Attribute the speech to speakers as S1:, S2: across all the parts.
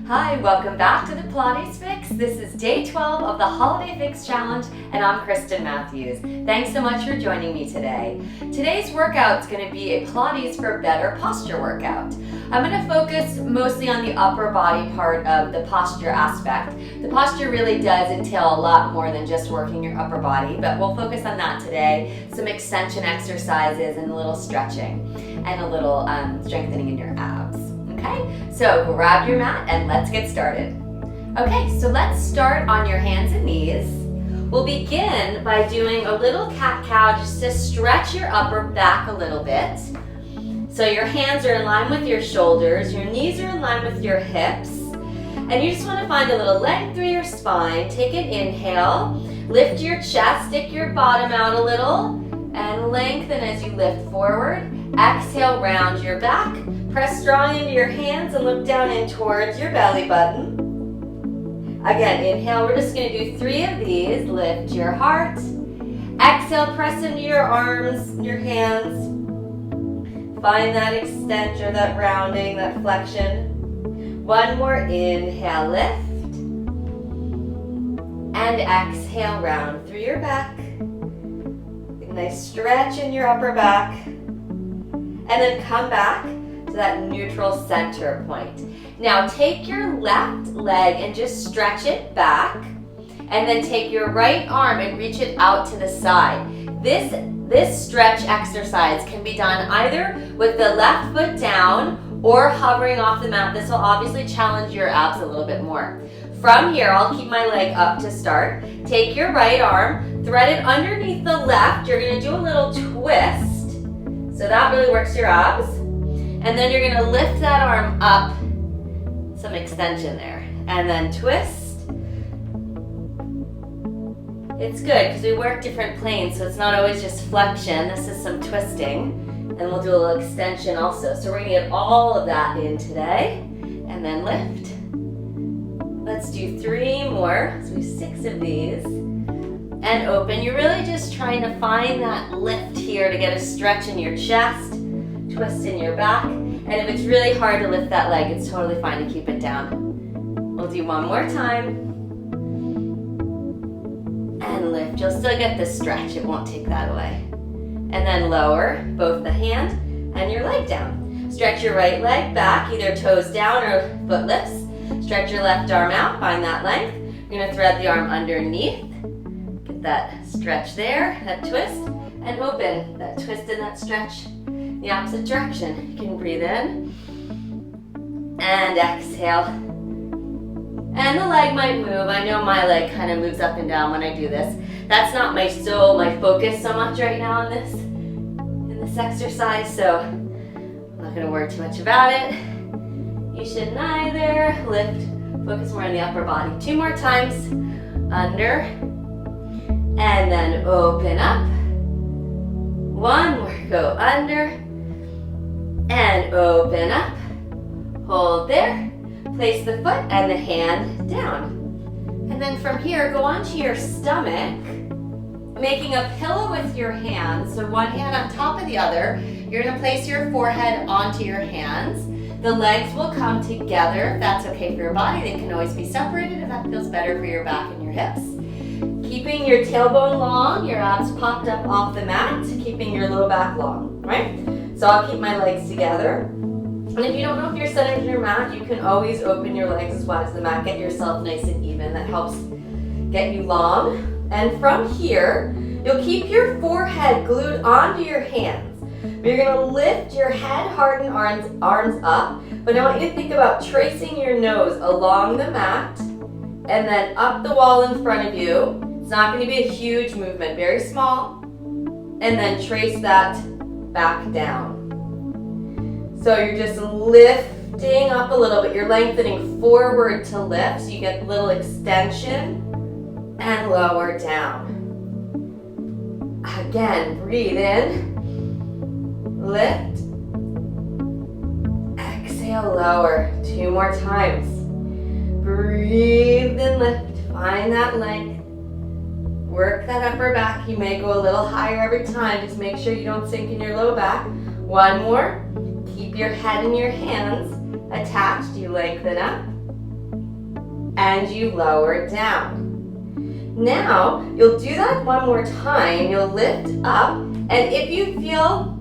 S1: Hi, welcome back to the Pilates Fix. This is day 12 of the Holiday Fix Challenge, and I'm Kristen Matthews. Thanks so much for joining me today. Today's workout is going to be a Pilates for better posture workout. I'm going to focus mostly on the upper body part of the posture aspect. The posture really does entail a lot more than just working your upper body, but we'll focus on that today. Some extension exercises and a little stretching and a little strengthening in your abs. Okay, so grab your mat and let's get started. Okay, so let's start on your hands and knees. We'll begin by doing a little cat-cow just to stretch your upper back a little bit. So your hands are in line with your shoulders, your knees are in line with your hips, and you just want to find a little length through your spine. Take an inhale, lift your chest, stick your bottom out a little, and lengthen as you lift forward. Exhale, round your back. Press strong into your hands and look down in towards your belly button. Again, inhale, we're just going to do 3 of these. Lift your heart. Exhale, press into your arms, your hands. Find that extension, that rounding, that flexion. One more inhale, lift. And exhale, round through your back. Nice stretch in your upper back. And then come back to that neutral center point. Now take your left leg and just stretch it back, and then take your right arm and reach it out to the side. This stretch exercise can be done either with the left foot down or hovering off the mat. This will obviously challenge your abs a little bit more. From here, I'll keep my leg up to start. Take your right arm, thread it underneath the left. You're going to do a little twist. So that really works your abs. And then you're going to lift that arm up, some extension there, and then twist. It's good because we work different planes, so it's not always just flexion. This is some twisting, and we'll do a little extension also. So we're going to get all of that in today, and then lift. Let's do 3 more, so we have 6 of these, and open. You're really just trying to find that lift here to get a stretch in your chest, twist in your back, and if it's really hard to lift that leg, it's totally fine to keep it down. We'll do 1 more time, and lift. You'll still get this stretch, it won't take that away. And then lower both the hand and your leg down. Stretch your right leg back, either toes down or foot lifts. Stretch your left arm out, find that length. You're going to thread the arm underneath. Get that stretch there, that twist, and open. That twist and that stretch the opposite direction. You can breathe in and exhale. And the leg might move. I know my leg kind of moves up and down when I do this. That's not my focus so much right now in this exercise, so I'm not going to worry too much about it. You should neither. Lift, focus more on the upper body. 2 more times. Under. And then open up. 1 more. Go under. And open up. Hold there. Place the foot and the hand down. And then from here, go onto your stomach, making a pillow with your hands. So one hand on top of the other. You're going to place your forehead onto your hands. The legs will come together if that's okay for your body. They can always be separated if that feels better for your back and your hips. Keeping your tailbone long, your abs popped up off the mat, keeping your low back long, right? So I'll keep my legs together. And if you don't know if you're centered in your mat, you can always open your legs as wide as the mat. Get yourself nice and even. That helps get you long. And from here, you'll keep your forehead glued onto your hands. You're going to lift your head, heart, and arms up. But I want you to think about tracing your nose along the mat and then up the wall in front of you. It's not going to be a huge movement, very small. And then trace that back down. So you're just lifting up a little bit. You're lengthening forward to lift, so you get a little extension and lower down. Again, breathe in. Lift, exhale, lower. 2 more times. Breathe and lift. Find that length. Work that upper back. You may go a little higher every time. Just make sure you don't sink in your low back. 1 more. Keep your head in your hands attached. You lengthen up. and you lower down. Now, you'll do that one more time. You'll lift up, and if you feel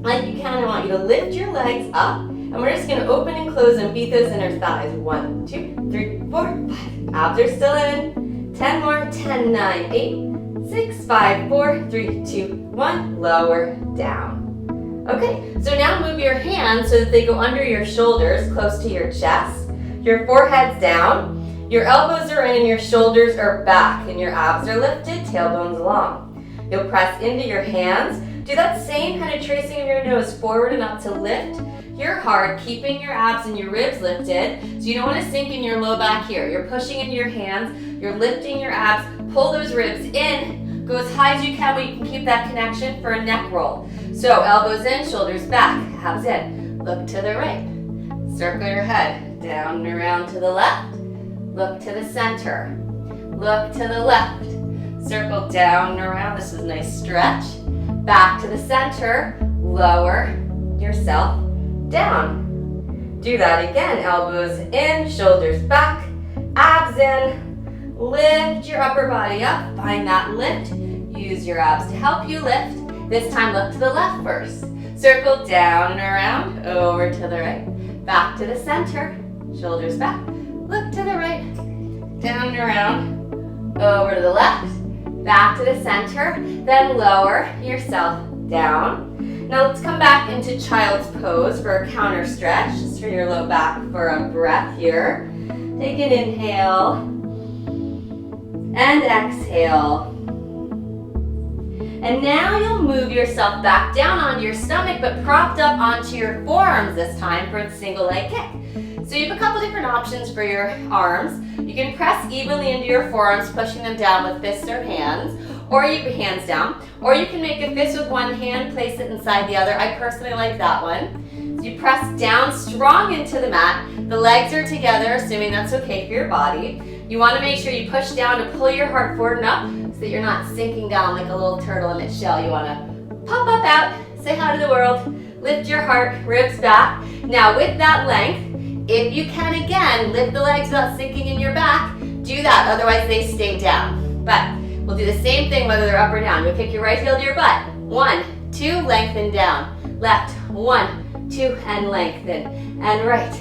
S1: like you can, I want you to lift your legs up, and we're just gonna open and close and beat those inner thighs. 1, 2, 3, 4, 5. Abs are still in. 10 more. 10, 9, 8, 6, 5, 4, 3, 2, 1. Lower down. Okay, so now move your hands so that they go under your shoulders, close to your chest. Your forehead's down. Your elbows are in and your shoulders are back, and your abs are lifted, tailbones long. You'll press into your hands. Do that same kind of tracing of your nose forward and up to lift your heart, keeping your abs and your ribs lifted. So you don't want to sink in your low back here. You're pushing into your hands, you're lifting your abs, pull those ribs in, go as high as you can, but you can keep that connection for a neck roll. So elbows in, shoulders back, abs in. Look to the right. Circle your head, down and around to the left. Look to the center. Look to the left. Circle down and around. This is a nice stretch. Back to the center. Lower yourself down. Do that again. Elbows in, shoulders back, abs in. Lift your upper body up. Find that lift. Use your abs to help you lift. This time look to the left first. Circle down and around. Over to the right. Back to the center. Shoulders back. Look to the right, down and around, over to the left, back to the center, then lower yourself down. Now let's come back into child's pose for a counter stretch, just for your low back for a breath here. Take an inhale, and exhale. And now you'll move yourself back down onto your stomach, but propped up onto your forearms this time for a single leg kick. So you have a couple different options for your arms. You can press evenly into your forearms, pushing them down with fists or hands, or you can hands down, or you can make a fist with one hand, place it inside the other. I personally like that one. So you press down strong into the mat. The legs are together, assuming that's okay for your body. You want to make sure you push down to pull your heart forward and up so that you're not sinking down like a little turtle in its shell. You want to pop up out, say hi to the world, lift your heart, ribs back. Now with that length, if you can again, lift the legs without sinking in your back, do that, otherwise they stay down. But we'll do the same thing whether they're up or down. You'll kick your right heel to your butt. 1, 2, lengthen down. Left, 1, 2, and lengthen. And right,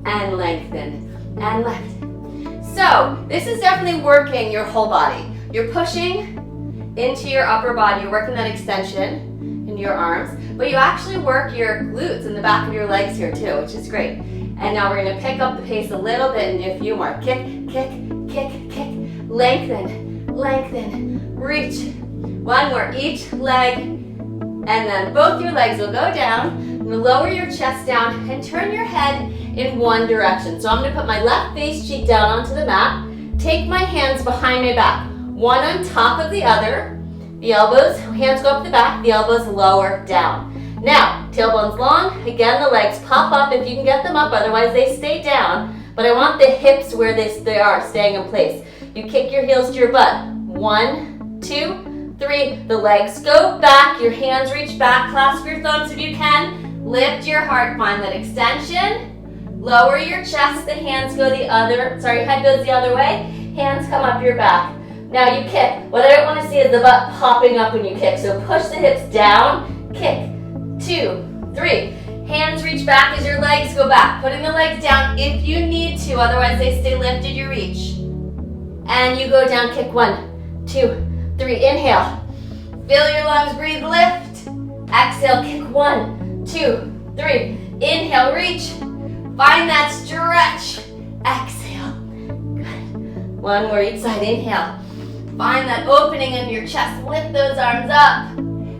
S1: and lengthen, and left. So this is definitely working your whole body. You're pushing into your upper body, you're working that extension into your arms, but you actually work your glutes in the back of your legs here too, which is great. And now we're going to pick up the pace a little bit and do a few more. Kick, kick, kick, kick. Lengthen, lengthen, reach. One more each leg. And then both your legs will go down. Lower your chest down and turn your head in one direction. So I'm going to put my left face cheek down onto the mat. Take my hands behind my back. One on top of the other. The elbows, hands go up the back. The elbows lower down. Now, tailbones long, again the legs pop up if you can get them up, otherwise they stay down. But I want the hips where they are, staying in place. You kick your heels to your butt. 1, 2, 3. The legs go back, your hands reach back, clasp your thumbs if you can. Lift your heart, find that extension. Lower your chest, the hands go the other, head goes the other way. Hands come up your back. Now you kick. What I don't want to see is the butt popping up when you kick. So push the hips down, kick. 2, 3. Hands reach back as your legs go back. Putting the legs down if you need to, otherwise they stay lifted, you reach. And you go down, kick 1, 2, 3. Inhale. Fill your lungs, breathe, lift. Exhale, kick 1, 2, 3. Inhale, reach. Find that stretch. Exhale. Good. One more each side. Inhale. Find that opening in your chest. Lift those arms up.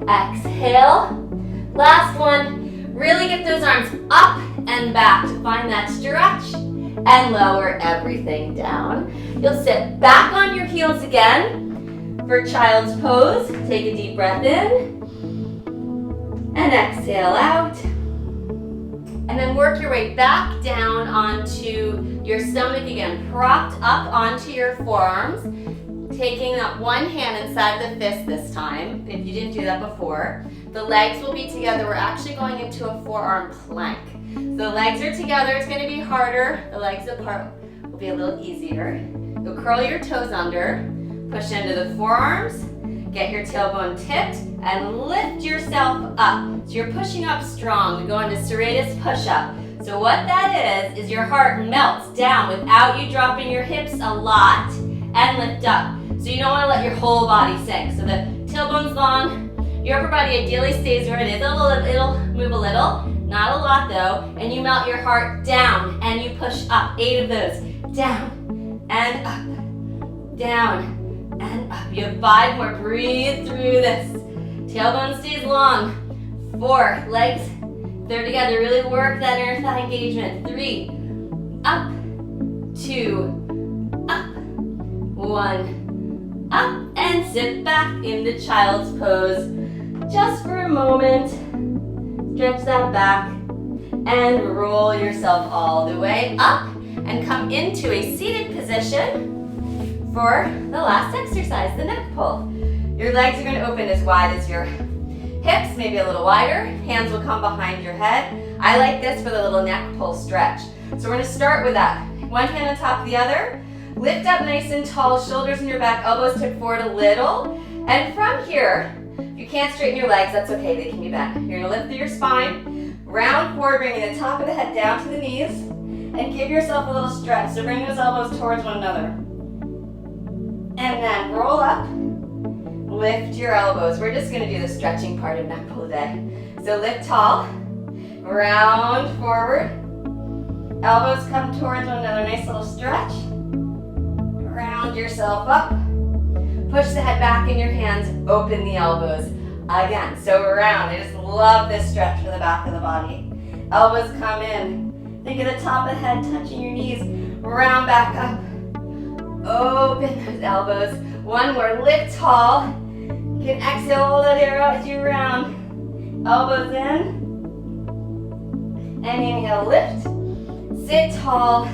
S1: Exhale. Last one, really get those arms up and back to find that stretch and lower everything down. You'll sit back on your heels again for child's pose. Take a deep breath in and exhale out. And then work your way back down onto your stomach again, propped up onto your forearms. Taking that one hand inside the fist this time, if you didn't do that before. The legs will be together. We're actually going into a forearm plank. So the legs are together. It's going to be harder. The legs apart will be a little easier. You'll curl your toes under, push into the forearms, get your tailbone tipped, and lift yourself up. So you're pushing up strong. We go into serratus push-up. So what that is your heart melts down without you dropping your hips a lot and lift up. So you don't want to let your whole body sink. So the tailbone's long, your upper body ideally stays where it is. It'll move a little, not a lot though, and you melt your heart down and you push up. 8 of those. Down and up, down and up. You have 5 more. Breathe through this. Tailbone stays long. 4, legs, they're together. Really work that inner thigh engagement. 3, up, 2, up, 1, up, and sit back into child's pose just for a moment. Stretch that back and roll yourself all the way up and come into a seated position for the last exercise, the neck pull. Your legs are going to open as wide as your hips, maybe a little wider. Hands will come behind your head. I like this for the little neck pull stretch. So we're going to start with that. One hand on top of the other. Lift up nice and tall, shoulders in your back, elbows tip forward a little. And from here, if you can't straighten your legs, that's okay, they can be bent. You're going to lift through your spine, round forward, bringing the top of the head down to the knees, and give yourself a little stretch. So bring those elbows towards one another. And then roll up, lift your elbows. We're just going to do the stretching part of neck pull today. So lift tall, round forward, elbows come towards one another, nice little stretch. Round yourself up, push the head back in your hands, open the elbows again. So round, I just love this stretch for the back of the body. Elbows come in, think of the top of the head touching your knees, round back up, open those elbows. One more, lift tall. You can exhale, hold that air out as you round. Elbows in. And inhale, lift. Sit tall.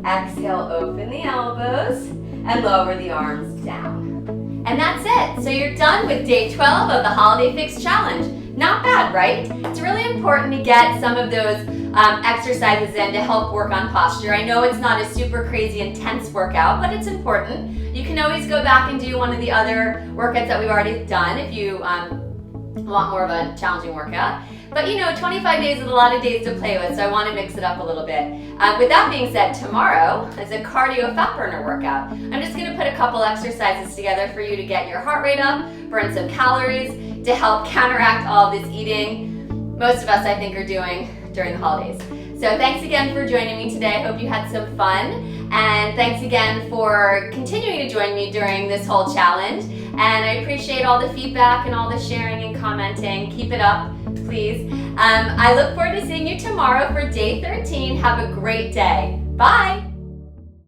S1: Exhale, open the elbows. And lower the arms down. And that's it. So you're done with day 12 of the Holiday Fix Challenge. Not bad, right? It's really important to get some of those exercises in to help work on posture. I know it's not a super crazy intense workout, but it's important. You can always go back and do one of the other workouts that we've already done if you want more of a challenging workout. But 25 days is a lot of days to play with, so I want to mix it up a little bit. With that being said, tomorrow is a cardio fat burner workout. I'm just going to put a couple exercises together for you to get your heart rate up, burn some calories, to help counteract all this eating most of us, I think, are doing during the holidays. So thanks again for joining me today. I hope you had some fun. And thanks again for continuing to join me during this whole challenge. And I appreciate all the feedback and all the sharing and commenting. Keep it up, please. I look forward to seeing you tomorrow for day 13. Have a great day. Bye.